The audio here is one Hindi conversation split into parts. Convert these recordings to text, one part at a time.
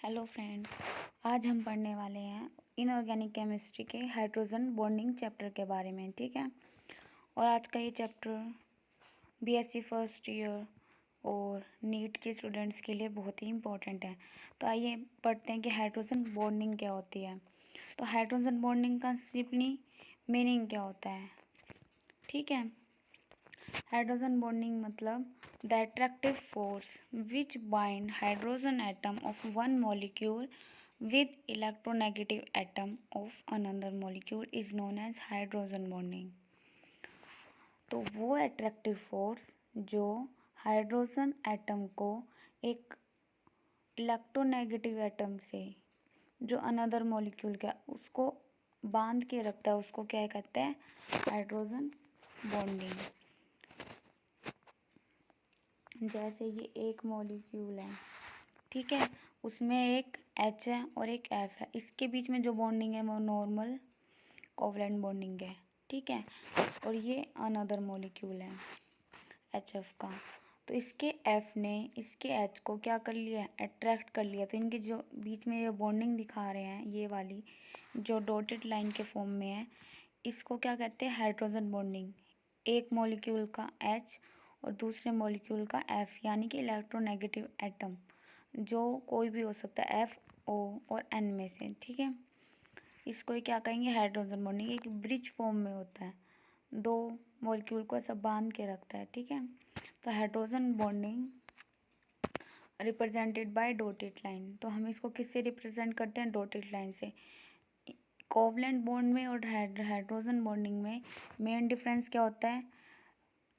हेलो फ्रेंड्स, आज हम पढ़ने वाले हैं इनऑर्गेनिक केमिस्ट्री के हाइड्रोजन बॉन्डिंग चैप्टर के बारे में। ठीक है। और आज का ये चैप्टर बीएससी फर्स्ट ईयर और नीट के स्टूडेंट्स के लिए बहुत ही इम्पोर्टेंट है। तो आइए पढ़ते हैं कि हाइड्रोजन बॉन्डिंग क्या होती है। तो हाइड्रोजन बॉन्डिंग का सिंपली मीनिंग क्या होता है। ठीक है। हाइड्रोजन बॉन्डिंग मतलब the attractive force which bind hydrogen atom of one molecule with electronegative atom of another molecule is known as hydrogen bonding। तो वो अट्रैक्टिव फोर्स जो हाइड्रोजन एटम को एक इलेक्ट्रोनेगेटिव एटम से जो अनदर मॉलिक्यूल का उसको बांध के रखता है, उसको क्या कहते हैं, हाइड्रोजन बॉन्डिंग। जैसे ये एक मॉलिक्यूल है, ठीक है, उसमें एक H है और एक F है, इसके बीच में जो बॉन्डिंग है वो नॉर्मल कोवलेंट बॉन्डिंग है। ठीक है। और ये अनदर मॉलिक्यूल है HF का, तो इसके F ने इसके H को क्या कर लिया, अट्रैक्ट कर लिया। तो इनके जो बीच में ये बॉन्डिंग दिखा रहे हैं, ये वाली जो डॉटेड लाइन के फॉर्म में है, इसको क्या कहते हैं, हाइड्रोजन बॉन्डिंग। एक मॉलिक्यूल का H और दूसरे मॉलिक्यूल का F, यानी कि इलेक्ट्रोनेगेटिव एटम जो कोई भी हो सकता है F, O और N में से। ठीक है। इसको ही क्या कहेंगे, हाइड्रोजन बॉन्डिंग। एक ब्रिज फॉर्म में होता है, दो मॉलिक्यूल को ऐसा बांध के रखता है। ठीक है। तो hydrogen bonding represented by dotted line. तो हम इसको किससे रिप्रेजेंट करते हैं, डॉटेड लाइन से। कोवलेंट बॉन्ड में और हाइड्रोजन बॉन्डिंग में मेन डिफरेंस क्या होता है,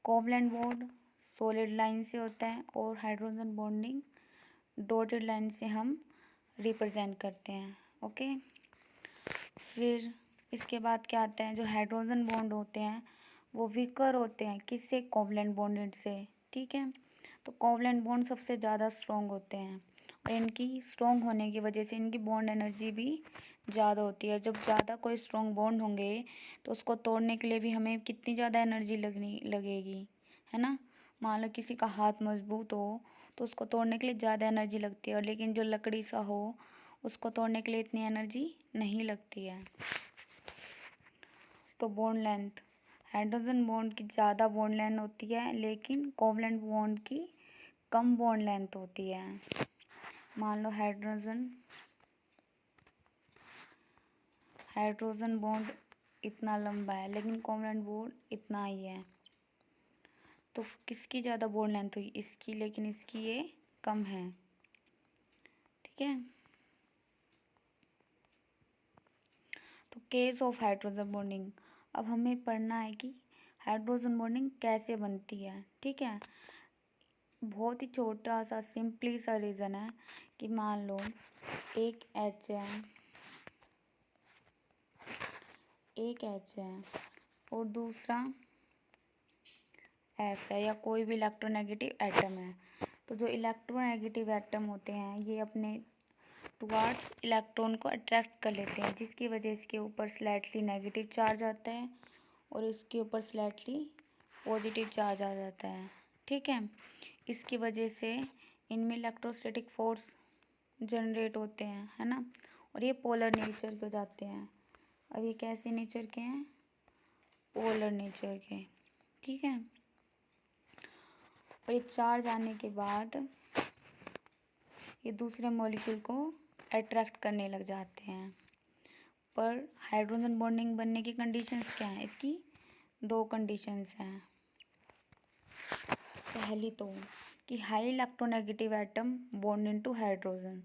कोवलेंट बॉन्ड सॉलिड लाइन से होता है और हाइड्रोजन बॉन्डिंग डॉटेड लाइन से हम रिप्रेजेंट करते हैं। ओके। फिर इसके बाद क्या आता है, जो हाइड्रोजन बॉन्ड होते हैं वो वीकर होते हैं, किससे, कोवलेंट बॉन्डेड से। ठीक है। तो कोवलेंट बॉन्ड सबसे ज़्यादा स्ट्रॉन्ग होते हैं और इनकी स्ट्रॉन्ग होने की वजह से इनकी बॉन्ड एनर्जी भी ज़्यादा होती है। जब ज़्यादा कोई स्ट्रॉन्ग बॉन्ड होंगे तो उसको तोड़ने के लिए भी हमें कितनी ज़्यादा एनर्जी लगेगी, है ना। मान लो किसी का हाथ मजबूत हो तो उसको तोड़ने के लिए ज़्यादा एनर्जी लगती है, और लेकिन जो लकड़ी सा हो उसको तोड़ने के लिए इतनी एनर्जी नहीं लगती है। तो बॉन्ड लेंथ, हाइड्रोजन बॉन्ड की ज़्यादा बॉन्ड लेंथ होती है, लेकिन कोवलेंट बॉन्ड की कम बॉन्ड लेंथ होती है। मान लो हाइड्रोजन बॉन्ड इतना लंबा है, लेकिन कोवलेंट बॉन्ड इतना ही है, तो किसकी ज़्यादा बॉन्ड लेंथ हुई, इसकी, लेकिन इसकी ये कम है। ठीक है। तो केस ऑफ हाइड्रोजन बॉन्डिंग, अब हमें पढ़ना है कि हाइड्रोजन बॉन्डिंग कैसे बनती है। ठीक है। बहुत ही छोटा सा सिंपली सा रीज़न है कि मान लो एक H है, एक H है और दूसरा F है, या कोई भी इलेक्ट्रोनेगेटिव एटम है। तो जो इलेक्ट्रोनेगेटिव एटम होते हैं ये अपने टुवार्ड्स इलेक्ट्रॉन को अट्रैक्ट कर लेते हैं, जिसकी वजह इसके ऊपर स्लाइटली नेगेटिव चार्ज आता है और इसके ऊपर स्लाइटली पॉजिटिव चार्ज आ जाता है। ठीक है। इसकी वजह से इनमें इलेक्ट्रोस्टैटिक फोर्स जनरेट होते हैं, है ना, और ये पोलर नेचर के हो जाते हैं। अब ये कैसे नेचर के हैं, पोलर नेचर के। ठीक है। और ये चार्ज आने के बाद ये दूसरे मॉलिक्यूल को अट्रैक्ट करने लग जाते हैं। पर हाइड्रोजन बॉन्डिंग बनने की कंडीशंस क्या हैं, इसकी दो कंडीशंस हैं। पहली तो कि high electronegative atom bond into hydrogen,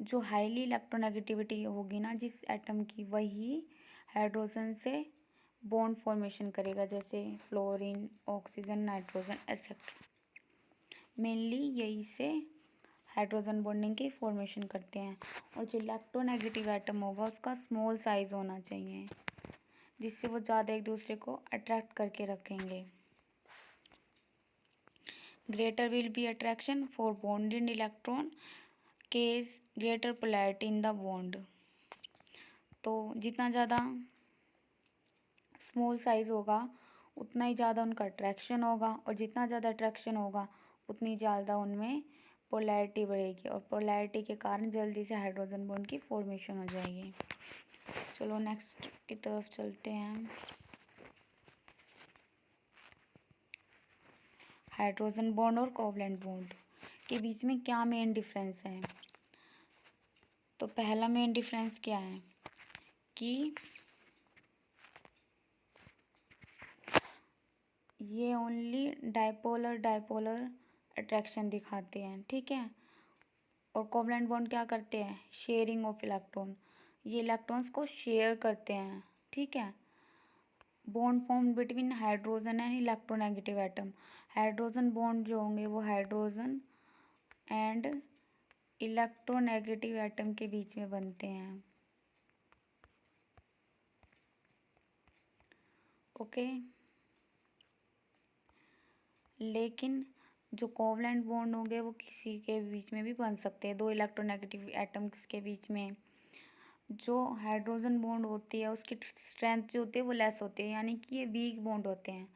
जो हाईली इलेक्ट्रोनेगेटिविटी होगी ना जिस एटम की, वही हाइड्रोजन से बॉन्ड फॉर्मेशन करेगा, जैसे fluorine, oxygen, nitrogen etcetera. Mainly यही से हाइड्रोजन बॉन्डिंग की फॉर्मेशन करते हैं। और जो इलेक्ट्रोनेगेटिव एटम होगा उसका स्मॉल साइज होना चाहिए, जिससे वो ज़्यादा एक दूसरे को अट्रैक्ट करके रखेंगे। Greater will be attraction for bonded electron case greater polarity in the bond. तो जितना ज़्यादा स्मॉल साइज होगा उतना ही ज़्यादा उनका अट्रैक्शन होगा, और जितना ज़्यादा अट्रैक्शन होगा उतनी ज़्यादा उनमें पोलैरिटी बढ़ेगी और पोलैरिटी के कारण जल्दी से हाइड्रोजन बॉन्ड की फॉर्मेशन हो जाएगी। चलो नेक्स्ट की तरफ चलते हैं। हाइड्रोजन बॉन्ड और कोवलेंट बॉन्ड के बीच में क्या मेन डिफरेंस है? तो पहला मेन डिफरेंस क्या है कि ये ओनली डाइपोलर अट्रैक्शन दिखाते हैं, ठीक है। और कोवलेंट बॉन्ड क्या करते हैं? शेयरिंग ऑफ इलेक्ट्रॉन, ये इलेक्ट्रॉन्स को शेयर करते हैं, ठीक है। Bond form between hydrogen and electronegative atom, hydrogen bond जो होंगे वो हाइड्रोजन एंड इलेक्ट्रोनेगेटिव एटम के बीच में बनते हैं, ओके। लेकिन जो कोवलेंट बॉन्ड होंगे वो किसी के बीच में भी बन सकते हैं, दो इलेक्ट्रोनेगेटिव एटम्स के बीच में। जो हाइड्रोजन बॉन्ड होती है उसकी स्ट्रेंथ जो होती है वो लेस होती है, यानी कि ये वीक बॉन्ड होते हैं,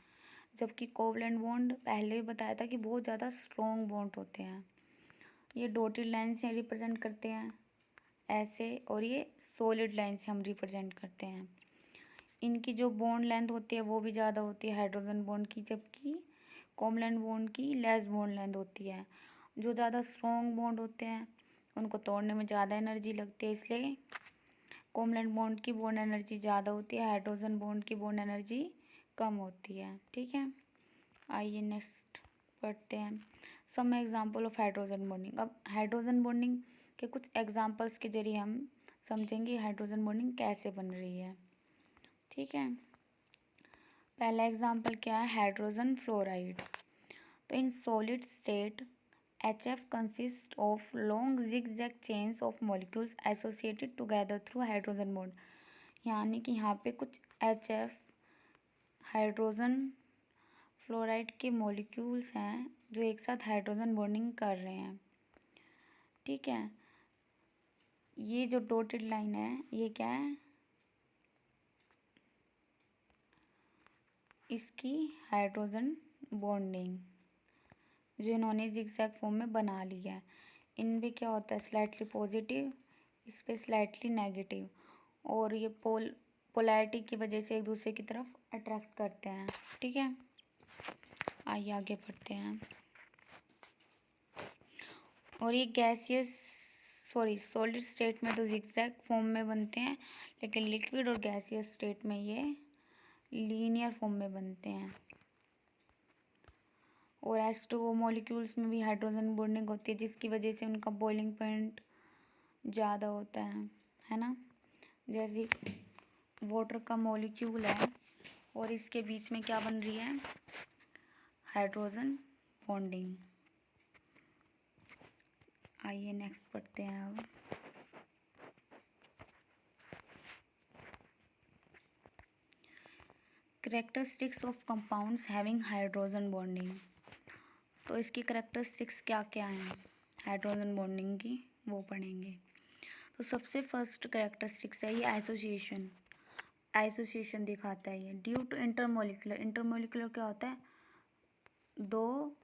जबकि कोवलेंट बॉन्ड पहले भी बताया था कि बहुत ज़्यादा स्ट्रॉन्ग बॉन्ड होते हैं। ये डॉटेड लाइन से रिप्रेजेंट करते हैं ऐसे, और ये सॉलिड लाइन से हम रिप्रेजेंट करते हैं। इनकी जो बॉन्ड लेंथ होती है वो भी ज़्यादा होती है हाइड्रोजन बॉन्ड की, जबकि कोवलेंट बॉन्ड की लेस बॉन्ड लेंथ होती है। जो ज़्यादा स्ट्रॉन्ग बॉन्ड होते हैं उनको तोड़ने में ज़्यादा एनर्जी लगती है, इसलिए कोवलेंट बॉन्ड की बॉन्ड एनर्जी ज़्यादा होती है, हाइड्रोजन बॉन्ड की बॉन्ड एनर्जी कम होती है, ठीक है। आइए नेक्स्ट पढ़ते हैं some example of hydrogen bonding. अब हाइड्रोजन बॉन्डिंग के कुछ एग्जांपल्स के जरिए हम समझेंगे हाइड्रोजन बॉन्डिंग कैसे बन रही है, ठीक है। पहला एग्जांपल क्या है? Hydrogen fluoride. तो in solid state HF consists of long zigzag chains of molecules associated together through hydrogen bond, यानी कि यहाँ पे कुछ HF हाइड्रोजन फ्लोराइड के मॉलिक्यूल्स हैं जो एक साथ हाइड्रोजन बॉन्डिंग कर रहे हैं, ठीक है। ये जो डॉटेड लाइन है ये क्या है? इसकी हाइड्रोजन बॉन्डिंग जो इन्होंने जिगजैग फॉर्म में बना लिया है। इनमें क्या होता है? स्लाइटली पॉजिटिव, इस पर स्लाइटली नेगेटिव, और ये पोलैरिटी की वजह से एक दूसरे की तरफ अट्रैक्ट करते हैं, ठीक है। आइए आगे बढ़ते हैं। और ये गैसियस सॉलिड स्टेट में तो जिगजैग फॉर्म में बनते हैं, लेकिन लिक्विड और गैसियस स्टेट में ये लीनियर फॉर्म में बनते हैं। और H2O मॉलिक्यूल्स में भी हाइड्रोजन बॉन्डिंग होती है, जिसकी वजह से उनका बॉइलिंग पॉइंट ज़्यादा होता है ना। जैसे वाटर का मॉलिक्यूल है और इसके बीच में क्या बन रही है? Hydrogen bonding. आइए नेक्स्ट पढ़ते हैं अब। Characteristics of compounds having hydrogen bonding. तो इसकी करेक्टरिस्टिक्स क्या क्या हैं हाइड्रोजन बॉन्डिंग की, वो पढ़ेंगे। तो सबसे फर्स्ट करेक्टरिस्टिक्स है ये आइसोसिएशन दिखाता है ये ड्यू टू इंटरमोलिकुलर क्या होता है? दो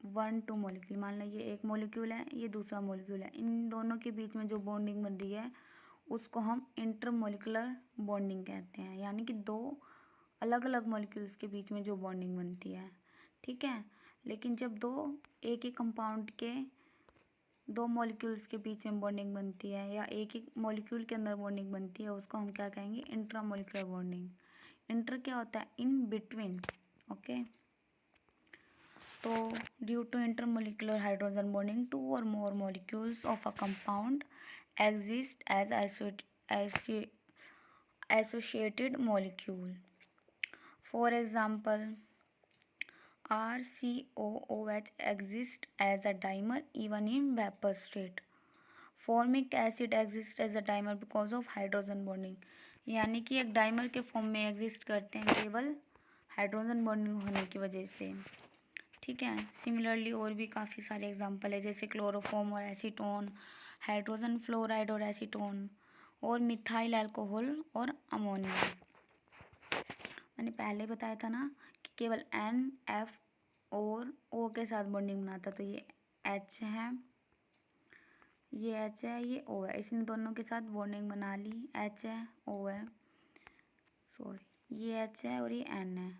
1-2 मॉलिक्यूल, मान लो ये एक मॉलिक्यूल है ये दूसरा मॉलिक्यूल है, इन दोनों के बीच में जो बॉन्डिंग बन रही है उसको हम इंटरमोलिकुलर बॉन्डिंग कहते हैं, यानी कि दो अलग अलग मॉलिक्यूल्स के बीच में जो बॉन्डिंग बनती है, ठीक है। लेकिन जब एक ही कंपाउंड के दो मॉलिक्यूल्स के बीच में बॉन्डिंग बनती है या एक ही मॉलिक्यूल के अंदर बॉन्डिंग बनती है उसको हम क्या कहेंगे? Intramolecular bonding. इंटर क्या होता है? In between, okay. तो due to intermolecular hydrogen bonding 2 or more molecules of a compound exist as associated molecule. For example, RCOOH exists as a dimer even in vapor state. Formic acid exists as a dimer because of hydrogen bonding, यानी कि एक डाइमर के फॉर्म में एग्जिस्ट करते हैं केवल हाइड्रोजन बॉन्डिंग होने की वजह से, ठीक है। सिमिलरली और भी काफ़ी सारे एग्जांपल है, जैसे क्लोरोफॉर्म और एसीटोन, हाइड्रोजन फ्लोराइड और एसीटोन, और मिथाइल अल्कोहल और अमोनिया। मैंने पहले बताया था ना कि केवल NF और O के साथ बॉन्डिंग बनाता, तो ये H है, ये H है, ये O है, इसने दोनों के साथ बॉन्डिंग बना ली। H है, O है, सॉरी ये H है और ये N है।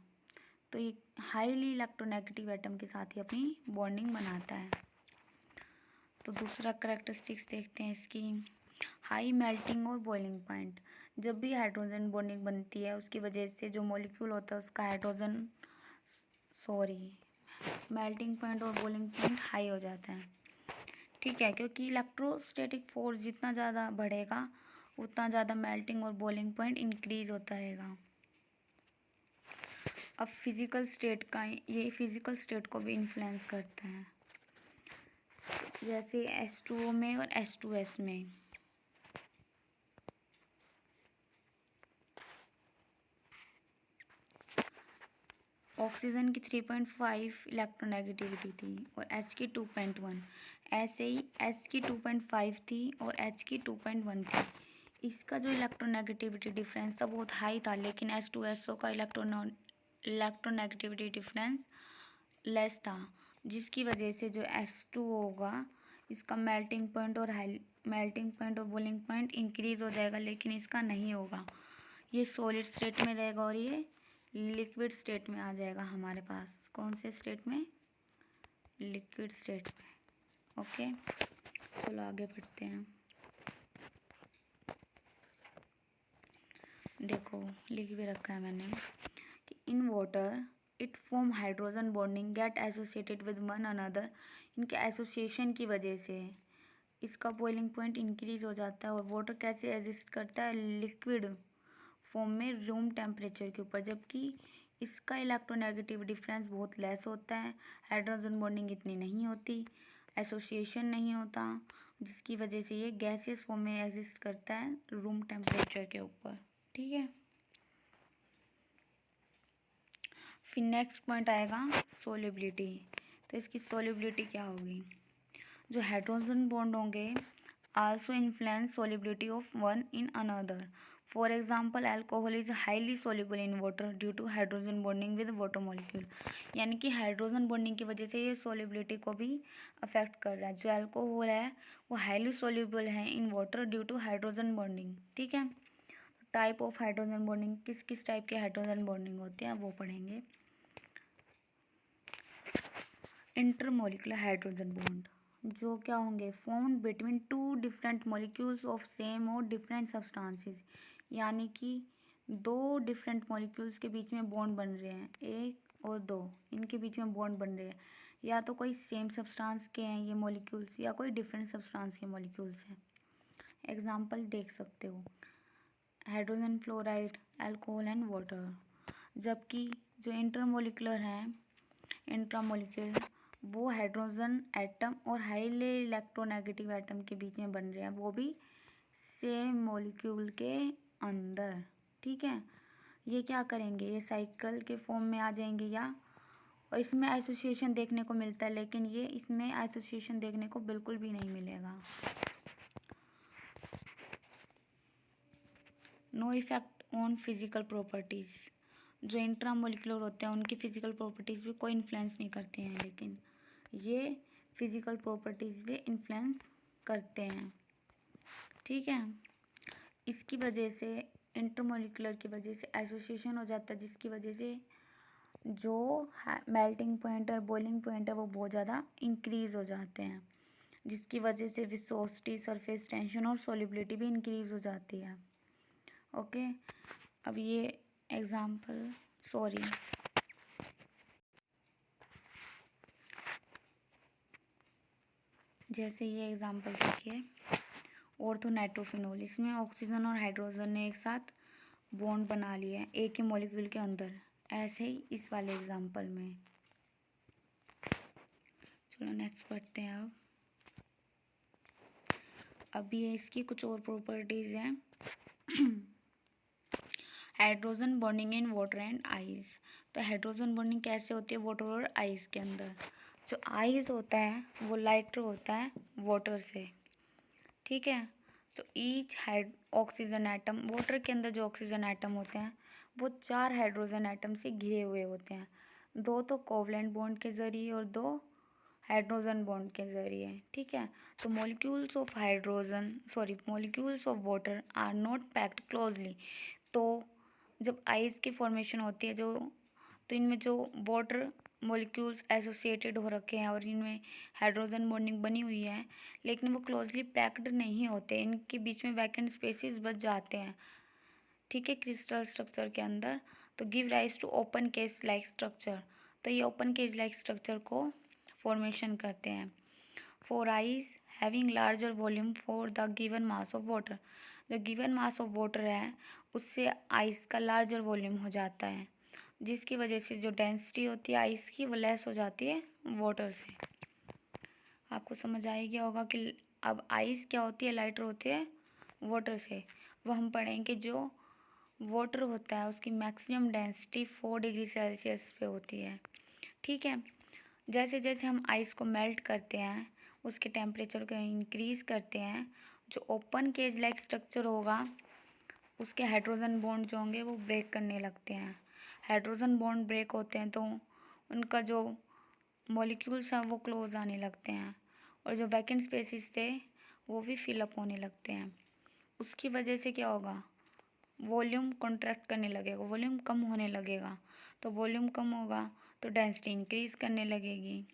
तो ये हाईली इलेक्ट्रोनेगेटिव एटम के साथ ही अपनी बॉन्डिंग बनाता है। तो दूसरा करेक्टरिस्टिक्स देखते हैं इसकी। हाई मेल्टिंग और बॉइलिंग पॉइंट। जब भी हाइड्रोजन बॉन्डिंग बनती है उसकी वजह से जो मॉलिक्यूल होता है उसका मेल्टिंग पॉइंट और बॉइलिंग पॉइंट हाई हो जाता है। ठीक है, क्योंकि इलेक्ट्रोस्टैटिक फोर्स जितना ज़्यादा बढ़ेगा उतना ज़्यादा मेल्टिंग और बॉइलिंग पॉइंट इंक्रीज होता रहेगा। अब ये फिजिकल स्टेट को भी इन्फ्लुएंस करता है, जैसे H2O में और H2S में। ऑक्सीजन की 3.5 इलेक्ट्रोनेगेटिविटी थी और H की 2.1। ऐसे ही S की 2.5 थी और H की 2.1 थी। इसका जो इलेक्ट्रोनेगेटिविटी डिफरेंस था बहुत हाई था, लेकिन H2SO का इलेक्ट्रोनेगेटिविटी डिफरेंस लेस था, जिसकी वजह से जो H2O होगा इसका मेल्टिंग पॉइंट और बॉइलिंग पॉइंट इंक्रीज हो जाएगा, लेकिन इसका नहीं होगा। ये सॉलिड स्टेट में रहेगा और ये लिक्विड स्टेट में आ जाएगा हमारे पास। कौन से स्टेट में? लिक्विड स्टेट में। ओके, चलो आगे बढ़ते हैं। देखो लिख भी रखा है मैंने कि in water it form hydrogen bonding get associated with one another. इनके एसोसिएशन की वजह से इसका बॉइलिंग पॉइंट इंक्रीज हो जाता है। और वाटर कैसे एग्जिस्ट करता है? लिक्विड फॉर्म में रूम टेम्परेचर के ऊपर, जबकि इसका इलेक्ट्रोनेगेटिव डिफरेंस बहुत लेस होता है। हाइड्रोजन बॉन्डिंग इतनी नहीं होती, एसोसिएशन नहीं होता, जिसकी वजह से ये गैसियस फॉर्म में एग्जिस्ट करता है रूम टेम्परेचर के ऊपर। ठीक है, फिर नेक्स्ट पॉइंट आएगा सोलिबिलिटी। तो इसकी सोलिबिलिटी क्या होगी? जो हाइड्रोजन बॉन्ड होंगे also influence solubility of one in another. For example alcohol is highly soluble in water due to hydrogen bonding with water molecule. यानी कि हाइड्रोजन बॉन्डिंग की वजह से ये सोलिबिलिटी को भी अफेक्ट कर रहा है। जो अल्कोहल है वो हाईली सोल्यूबल है in water due to hydrogen bonding. ठीक है, टाइप ऑफ हाइड्रोजन बॉन्डिंग, किस किस टाइप के हाइड्रोजन बॉन्डिंग होते हैं वो पढ़ेंगे। इंटरमोलिकुलर हाइड्रोजन बॉन्ड जो क्या होंगे? Formed between two different molecules of same और डिफरेंट सब्सटेंसेस। यानी कि दो डिफरेंट मॉलिक्यूल्स के बीच में बॉन्ड बन रहे हैं, एक और दो, इनके बीच में बॉन्ड बन रहे हैं। या तो कोई सेम सब्सटेंस के हैं ये मॉलिक्यूल्स या कोई डिफरेंट सब्सटेंस के मॉलिक्यूल्स हैं। एग्जांपल देख सकते हो, hydrogen fluoride, alcohol and water. जबकि जो इंटरमोलिकुलर हैं, इंट्रामोलिकुलर, वो हाइड्रोजन एटम और हाईली इलेक्ट्रोनेगेटिव एटम के बीच में बन रहे हैं, वो भी सेम मॉलिक्यूल के अंदर। ठीक है, ये क्या करेंगे? ये साइकिल के फॉर्म में आ जाएंगे या, और इसमें एसोसिएशन देखने को मिलता है, लेकिन ये इसमें एसोसिएशन देखने को बिल्कुल भी नहीं मिलेगा। No effect on physical properties. जो इंट्रामोलिकुलर होते हैं उनकी फिजिकल प्रॉपर्टीज़ भी कोई इन्फ्लुएंस नहीं करते हैं, लेकिन ये फिजिकल प्रॉपर्टीज़ भी इन्फ्लुएंस करते हैं। ठीक है, इसकी वजह से इंटरमोलिकुलर की वजह से एसोसिएशन हो जाता है, जिसकी वजह से जो मेल्टिंग पॉइंट और बॉइलिंग पॉइंट है वो बहुत ज़्यादा इंक्रीज़ हो जाते हैं, जिसकी वजह से विस्कोसिटी, सरफेस टेंशन और सोलिबिलिटी भी इंक्रीज़ हो जाती है। ओके, अब ये एग्जाम्पल, सॉरी, जैसे ये एग्जाम्पल देखिए, ऑर्थोनाइट्रोफिनॉल। इसमें ऑक्सीजन और हाइड्रोजन ने एक साथ बॉन्ड बना लिया है एक ही मॉलिक्यूल के अंदर। ऐसे ही इस वाले एग्जाम्पल में। चलो नेक्स्ट पढ़ते हैं। अब ये इसकी कुछ और प्रॉपर्टीज़ हैं। Hydrogen bonding in water and ice. तो हाइड्रोजन बॉन्डिंग कैसे होती है? वाटर और आइस के अंदर। जो आइस होता है वो लाइटर होता है वाटर से। ठीक है, तो ईच ऑक्सीजन एटम, वाटर के अंदर जो ऑक्सीजन एटम होते हैं वो 4 हाइड्रोजन एटम से घिरे हुए होते हैं। 2 तो कोवलेंट बॉन्ड के ज़रिए और 2 हाइड्रोजन बॉन्ड के ज़रिए, ठीक है। तो molecules of molecules of water are not packed closely. तो जब आइस की फॉर्मेशन होती है तो इनमें जो वाटर मॉलिक्यूल्स एसोसिएटेड हो रखे हैं और इनमें हाइड्रोजन बॉन्डिंग बनी हुई है, लेकिन वो क्लोजली पैक्ड नहीं होते, इनके बीच में वैकेंट स्पेसेस बच जाते हैं, ठीक है, क्रिस्टल स्ट्रक्चर के अंदर। तो give rise to open cage like structure. तो ये ओपन केज लाइक स्ट्रक्चर को फॉर्मेशन करते हैं। For ice having larger volume for the given mass of water. जो गिवन मास ऑफ वाटर है उससे आइस का लार्जर वॉल्यूम हो जाता है, जिसकी वजह से जो डेंसिटी होती है आइस की वो लेस हो जाती है वाटर से। आपको समझ आ गया होगा कि अब आइस क्या होती है, लाइटर होती है वाटर से। वो हम पढ़ेंगे जो वाटर होता है उसकी मैक्सिमम डेंसिटी 4 डिग्री सेल्सियस पे होती है, ठीक है। जैसे जैसे हम आइस को मेल्ट करते हैं उसके टेम्परेचर को इंक्रीज़ करते हैं, जो ओपन केज लाइक स्ट्रक्चर होगा उसके हाइड्रोजन बॉन्ड जो होंगे वो ब्रेक करने लगते हैं। हाइड्रोजन बॉन्ड ब्रेक होते हैं तो उनका जो मॉलिक्यूल्स हैं वो क्लोज आने लगते हैं और जो वैकेंट स्पेसेस थे वो भी फिलअप होने लगते हैं। उसकी वजह से क्या होगा, वॉल्यूम कॉन्ट्रैक्ट करने लगेगा, वॉल्यूम कम होने लगेगा। तो वॉल्यूम कम होगा तो डेंसिटी इंक्रीज़ करने लगेगी।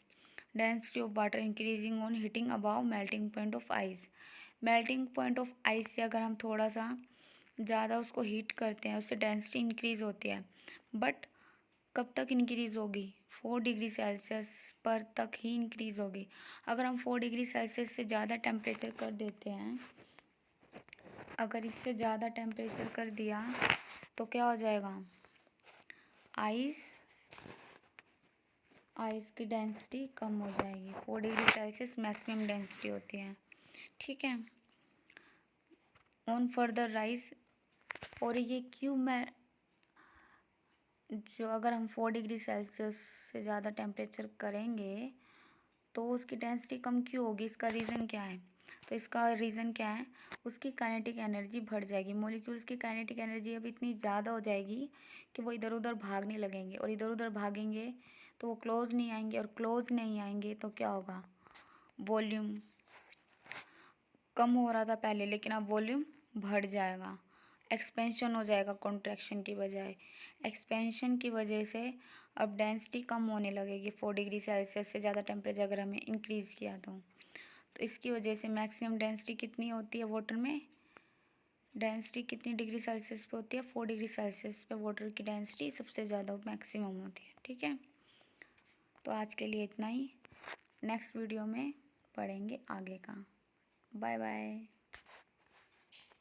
Density of water increasing on heating above melting point of ice. Melting point of ice से अगर हम थोड़ा सा ज़्यादा उसको हीट करते हैं उससे डेंसिटी इंक्रीज़ होती है, बट कब तक इंक्रीज़ होगी, 4 डिग्री सेल्सियस पर तक ही इंक्रीज़ होगी। अगर हम 4 डिग्री सेल्सियस से ज़्यादा टेम्परेचर कर देते हैं, अगर इससे ज़्यादा टेम्परेचर कर दिया तो क्या हो जाएगा, आइस की डेंसिटी कम हो जाएगी। 4 डिग्री सेल्सियस मैक्सिमम डेंसिटी होती है, ठीक है। ऑन फर्दर राइज, और ये क्यों मैं जो अगर हम 4 डिग्री सेल्सियस से ज़्यादा टेम्परेचर करेंगे तो उसकी डेंसिटी कम क्यों होगी, इसका रीज़न क्या है। तो इसका रीज़न क्या है, उसकी काइनेटिक एनर्जी बढ़ जाएगी। मॉलिक्यूल्स की काइनेटिक एनर्जी अब इतनी ज़्यादा हो जाएगी कि वो इधर उधर भागने लगेंगे, और इधर उधर भागेंगे तो वो क्लोज नहीं आएंगे, और क्लोज नहीं आएंगे तो क्या होगा, वॉल्यूम कम हो रहा था पहले लेकिन अब वॉल्यूम बढ़ जाएगा, एक्सपेंशन हो जाएगा कॉन्ट्रैक्शन की बजाय। एक्सपेंशन की वजह से अब डेंसिटी कम होने लगेगी। 4 डिग्री सेल्सियस से ज़्यादा टेम्परेचर अगर हमें इंक्रीज़ किया तो इसकी वजह से मैक्सिमम डेंसिटी कितनी होती है वाटर में, डेंसिटी कितनी डिग्री सेल्सियस पे होती है, 4 डिग्री सेल्सियस पे वाटर की डेंसिटी सबसे ज़्यादा मैक्सिमम होती है, ठीक है। तो आज के लिए इतना ही, नेक्स्ट वीडियो में पढ़ेंगे आगे का। Bye bye.